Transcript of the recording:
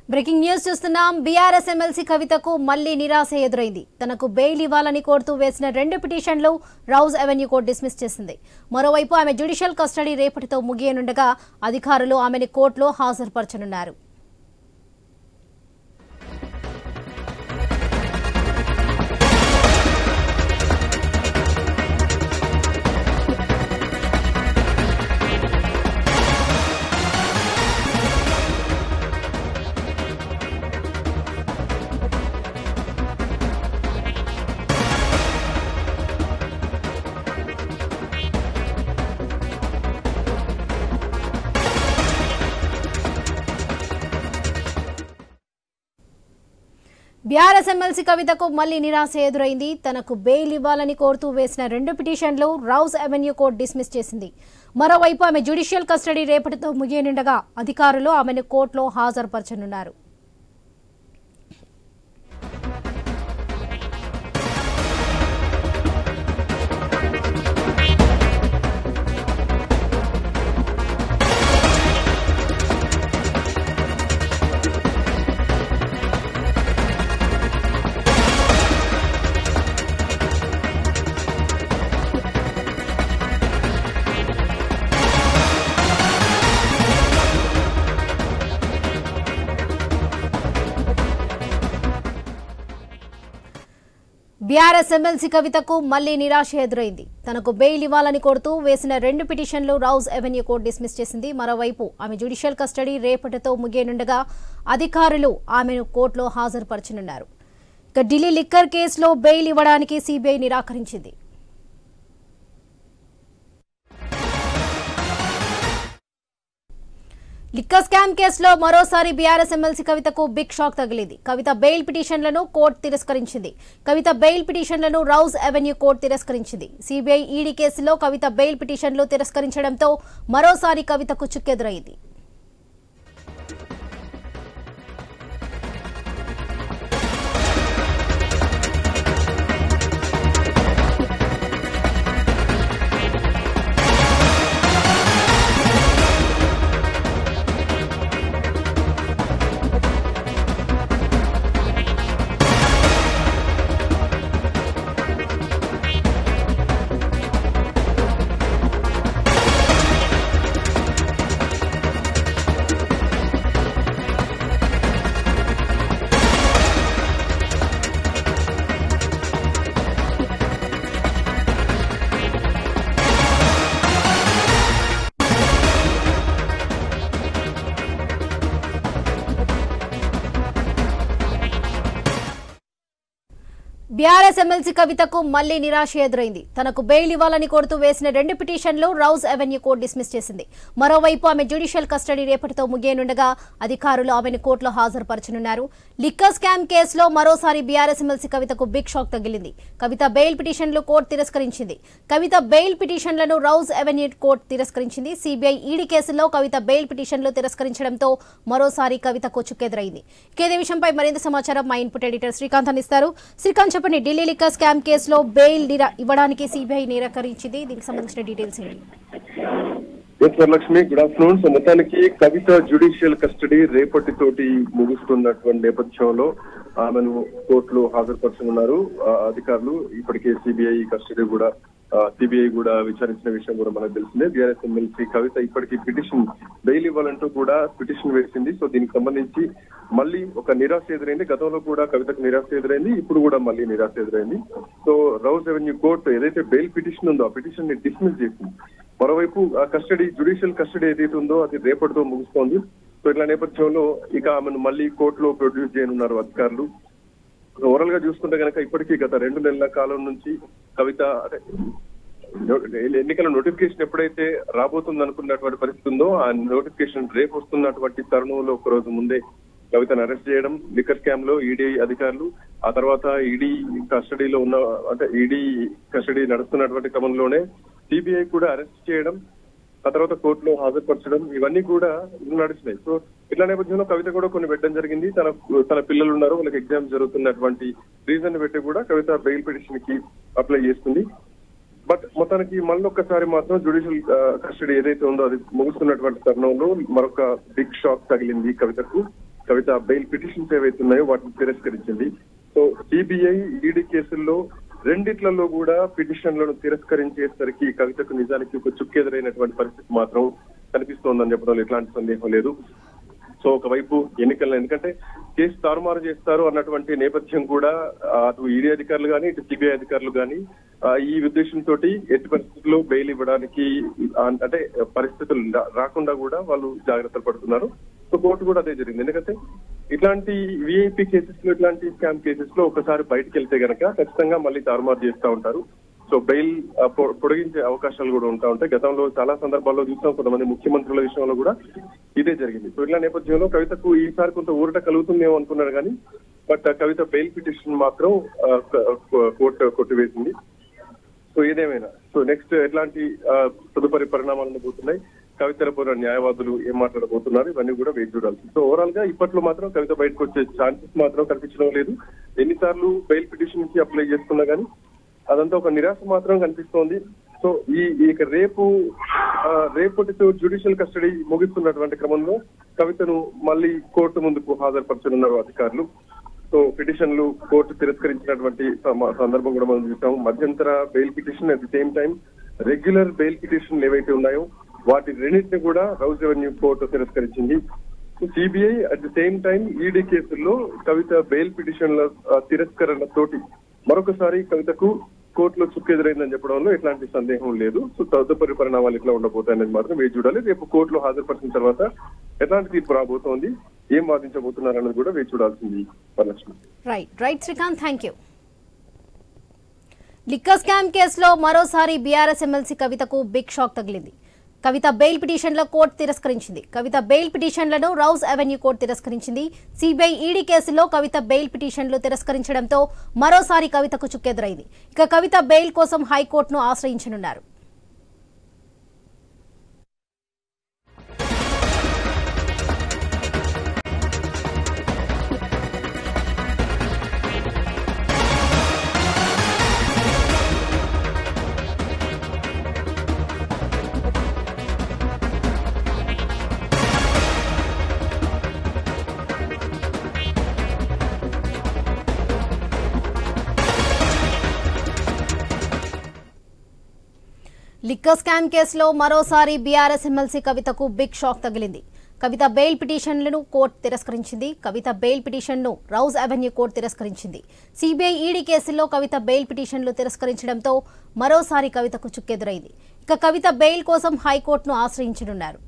Breaking news చూస్తున్నాం. BRS MLC కవితకు మళ్లీ నిరాశ ఎదురైంది. తనకు బెయిల్ ఇవ్వాలని కోరుతూ వేసిన 2 పిటిషన్లు రౌజ్ అవెన్యూ కోర్టు డిస్మిస్ చేసింది. మరోవైపు ఆమె జ్యుడిషియల్ కస్టడీ రేపటితో ముగియనుండగా అధికారులు ఆమెను కోర్టులో హాజరుపరచనున్నారు. బీఆర్ఎస్ ఎమ్మెల్సీ కవితకు మళ్లీ నిరాశ ఎదురైంది. తనకు బెయిల్ ఇవ్వాలని కోరుతూ వేసిన 2 పిటిషన్లు రౌజ్ అవెన్యూ కోర్టు డిస్మిస్ చేసింది. మరోవైపు ఆమె జ్యుడిషియల్ కస్టడీ రేపటితో ముగియనుండగా అధికారులు ఆమెను కోర్టులో హాజరుపరచనున్నారు. బీఆర్ఎస్ ఎమ్మెల్సీ కవితకు మళ్లీ నిరాశ ఎదురైంది. తనకు బెయిల్ ఇవ్వాలని కోరుతూ వేసిన 2 పిటిషన్లు రౌజ్ అవెన్యూ కోర్టు డిస్మిస్ చేసింది. మరోవైపు ఆమె జ్యుడిషియల్ కస్టడీ రేపటితో ముగియనుండగా అధికారులు ఆమెను కోర్టులో హాజరుపరచనున్నారు. ఇక ఢిల్లీ లిక్కర్ కేసులో బెయిల్ ఇవ్వడానికి సీబీఐ నిరాకరించింది. లిక్కర్ స్కామ్ కేసులో మరోసారి బీఆర్ఎస్ ఎమ్మెల్సీ కవితకు బిగ్ షాక్ తగిలింది. కవిత బెయిల్ పిటిషన్లను కోర్టు తిరస్కరించింది. కవిత బెయిల్ పిటిషన్లను రౌజ్ అవెన్యూ కోర్టు తిరస్కరించింది. సీబీఐ ఈడీ కేసులో కవిత బెయిల్ పిటిషన్లు తిరస్కరించడంతో మరోసారి కవితకు చుక్కెదురైంది. బీఆర్ఎస్ ఎమ్మెల్సీ కవితకు మళ్లీ నిరాశ ఎదురైంది. తనకు బెయిల్ ఇవ్వాలని కోరుతూ వేసిన 2 పిటిషన్లు రౌజ్ అవెన్యూ కోర్టు డిస్మిస్ చేసింది. మరోవైపు ఆమె జ్యుడిషియల్ కస్టడీ రేపటితో ముగియనుండగా అధికారులు ఆమెను కోర్టులో హాజరుపరచనున్నారు. లిక్కర్ స్కామ్ కేసులో మరోసారి బీఆర్ఎస్ ఎమ్మెల్సీ కవితకు బిగ్ షాక్ తగిలింది. కవిత బెయిల్ పిటిషన్లు కోర్టు తిరస్కరించింది. కవిత బెయిల్ పిటిషన్లను రౌజ్ అవెన్యూ కోర్టు తిరస్కరించింది. సీబీఐ ఈడీ కేసులో కవిత బెయిల్ పిటిషన్లు తిరస్కరించడంతో మరోసారి కవితకు చుక్కెదురైంది. ఇదే విషయంపై మరింత సమాచారం మా ఇన్పుట్ ఎడిటర్ శ్రీకాంత్ అందిస్తారు. శ్రీకాంత్, చెప్పండి, ఢిల్లీ లిక్కర్ స్కామ్ కేసులో బెయిల్ ఇవ్వడానికి సీబీఐ నిరాకరించింది. దీనికి సంబంధించిన డీటెయిల్స్ ఏంటి? Varalakshmi, good afternoon. సో మొత్తానికి కవిత జ్యుడిషియల్ కస్టడీ రేపటితోటి ముగుస్తున్నటువంటి నేపథ్యంలో ఆమెను కోర్టులో హాజరుపరచనున్నారు అధికారులు. ఇప్పటికే సిబిఐ కూడా విచారించిన విషయం కూడా మనకు తెలిసిందే. బీఆర్ఎస్ ఎమ్మెల్సీ కవిత ఇప్పటికీ పిటిషన్ బెయిల్ ఇవ్వాలంటూ కూడా పిటిషన్ వేసింది. సో దీనికి సంబంధించి మళ్ళీ ఒక నిరాశ ఎదురైంది. గతంలో కూడా కవితకు నిరాశ ఎదురైంది, ఇప్పుడు కూడా మళ్ళీ నిరాశ ఎదురైంది. సో రౌజ్ అవెన్యూ కోర్టు ఏదైతే బెయిల్ పిటిషన్ ఉందో ఆ పిటిషన్ ని డిస్మిస్ చేసింది. మరోవైపు ఆ జ్యుడిషియల్ కస్టడీ ఏదైతే ఉందో అది రేపటితో ముగుస్తోంది. సో ఇట్లా నేపథ్యంలో ఇక ఆమెను మళ్ళీ కోర్టులో ప్రొడ్యూస్ చేయనున్నారు అధికారులు. ఓవరాల్ గా చూసుకుంటే కనుక ఇప్పటికీ గత 2 నెలల కాలం నుంచి కవిత ఎన్నికల నోటిఫికేషన్ ఎప్పుడైతే రాబోతుంది అనుకున్నటువంటి పరిస్థితి ఉందో ఆ నోటిఫికేషన్ రేపు వస్తున్నటువంటి తరుణంలో ఒక రోజు ముందే కవితను అరెస్ట్ చేయడం లిక్కర్ స్కామ్ లో ఈడీ అధికారులు, ఆ తర్వాత ఈడీ కస్టడీలో ఉన్న ఈడీ కస్టడీ నడుస్తున్నటువంటి క్రమంలోనే సిబిఐ కూడా అరెస్ట్ చేయడం, ఆ తర్వాత కోర్టులో హాజరుపరచడం, ఇవన్నీ కూడా నడుస్తున్నాయి. సో ఇట్లా నేపథ్యంలో కవిత కూడా కొన్ని పెట్టడం జరిగింది. తన పిల్లలు ఉన్నారు, వాళ్ళకి ఎగ్జామ్స్ జరుగుతున్నటువంటి రీజన్ పెట్టి కూడా కవిత బెయిల్ పిటిషన్ కి అప్లై చేస్తుంది. బట్ మొత్తానికి మళ్ళీ ఒక్కసారి మాత్రం జ్యుడిషియల్ కస్టడీ ఏదైతే ఉందో అది ముగుస్తున్నటువంటి తరుణంలో మరొక బిగ్ షాక్ తగిలింది కవితకు. కవిత బెయిల్ పిటిషన్స్ ఏవైతే ఉన్నాయో వాటిని తిరస్కరించింది. సో సిబిఐ ఈడీ కేసుల్లో రెండిట్లలో కూడా పిటిషన్లను తిరస్కరించేసరికి కవితకు నిజానికి ఒక చుక్కెదురైనటువంటి పరిస్థితి మాత్రం కనిపిస్తోందని చెప్పడంలో ఎట్లాంటి సందేహం లేదు. సో ఒకవైపు ఎన్నికల్లో ఎందుకంటే కేసు తారుమారు చేస్తారు అన్నటువంటి నేపథ్యం కూడా అటు ఈడీ అధికారులు కానీ ఇటు సిబిఐ అధికారులు కానీ ఈ ఉద్దేశంతో ఎట్టి పరిస్థితుల్లో బెయిల్ ఇవ్వడానికి అంటే పరిస్థితులు రాకుండా కూడా వాళ్ళు జాగ్రత్తలు పడుతున్నారు. సో కోర్టు కూడా అదే జరిగింది. ఎందుకంటే ఇట్లాంటి విఐపి కేసెస్ లో ఇట్లాంటి స్కామ్ కేసెస్ లో ఒకసారి బయటకు వెళ్తే గనక ఖచ్చితంగా మళ్ళీ తారుమారు చేస్తూ ఉంటారు. సో బెయిల్ పొడిగించే అవకాశాలు కూడా ఉంటాయి. గతంలో చాలా సందర్భాల్లో చూస్తాం, కొంతమంది ముఖ్యమంత్రుల విషయంలో కూడా ఇదే జరిగింది. సో ఇట్లా నేపథ్యంలో కవితకు ఈసారి కొంత ఊరట కలుగుతుందేమో అనుకున్నారు కానీ బట్ కవిత బెయిల్ పిటిషన్ మాత్రం కోర్టు కొట్టివేసింది. సో ఏదేమైనా సో నెక్స్ట్ ఎట్లాంటి తదుపరి పరిణామాలు ఉండబోతున్నాయి, కవిత తరపున న్యాయవాదులు ఏం మాట్లాడబోతున్నారు, ఇవన్నీ కూడా వేచి చూడాల్సి. సో ఓవరాల్ గా ఇప్పట్లో మాత్రం కవిత బయటకు వచ్చే ఛాన్సెస్ మాత్రం కనిపించడం లేదు. ఎన్నిసార్లు బెయిల్ పిటిషన్ కి అప్లై చేసుకున్నా కానీ అదంతా ఒక నిరాశ మాత్రం కనిపిస్తోంది. సో ఇక రేపటితో జ్యుడిషియల్ కస్టడీ ముగిస్తున్నటువంటి క్రమంలో కవితను మళ్ళీ కోర్టు ముందుకు హాజరుపరచనున్నారు అధికారులు. సో పిటిషన్లు కోర్టు తిరస్కరించినటువంటి సందర్భం కూడా మనం చూసాము. మధ్యంతర bail petition at the same time regular bail పిటిషన్లు ఏవైతే ఉన్నాయో వాటి రెండింటిని కూడా రౌజ్ రెవెన్యూ కోర్టు తిరస్కరించింది. CBI at the same time ED కేసుల్లో కవిత బెయిల్ పిటిషన్ల తిరస్కరణతోటి మరొకసారి కవితకు కోర్టులో చుక్కెదురైందని చెప్పడంలో ఎట్లాంటి సందేహం లేదు. సో తదుపరి పరిణామాలు ఎట్లా ఉండబోతాయనేది మాత్రం వేచి చూడాలి. రేపు కోర్టులో హాజరుపరిచిన తర్వాత ఎట్లాంటి తీర్పు రాబోతోంది, ఏం వాదించబోతున్నారన్నది కూడా వేచి చూడాల్సింది. Varalakshmi. Right Srikanth, thank you. Liquor scam కేసులో మరోసారి బీఆర్ఎస్ ఎమ్మెల్సీ కవితకు బిగ్ షాక్ తగిలింది. కవిత బెయిల్ పిటిషన్ల కోర్టు తిరస్కరించింది. కవిత బెయిల్ పిటిషన్లను రౌజ్ అవెన్యూ కోర్టు తిరస్కరించింది. సిబిఐ ఈడీ కేసులో కవిత బెయిల్ పిటిషన్లు తిరస్కరించడంతో మరోసారి కవితకు చుక్కెదురైంది. ఇక కవిత బెయిల్ కోసం హైకోర్టును ఆశ్రయించనున్నారు. లిక్కర్ స్కామ్ కేసులో మరోసారి బీఆర్ఎస్ ఎమ్మెల్సీ కవితకు బిగ్ షాక్ తగిలింది. కవిత బెయిల్ పిటిషన్లను కోర్టు తిరస్కరించింది. కవిత బెయిల్ పిటిషన్ను రౌజ్ అవెన్యూ కోర్టు తిరస్కరించింది. సిబిఐ ఈడీ కేసుల్లో కవిత బెయిల్ పిటిషన్లు తిరస్కరించడంతో మరోసారి కవితకు చుక్కెదురైంది. ఇక కవిత బెయిల్ కోసం హైకోర్టును ఆశ్రయించనున్నారు.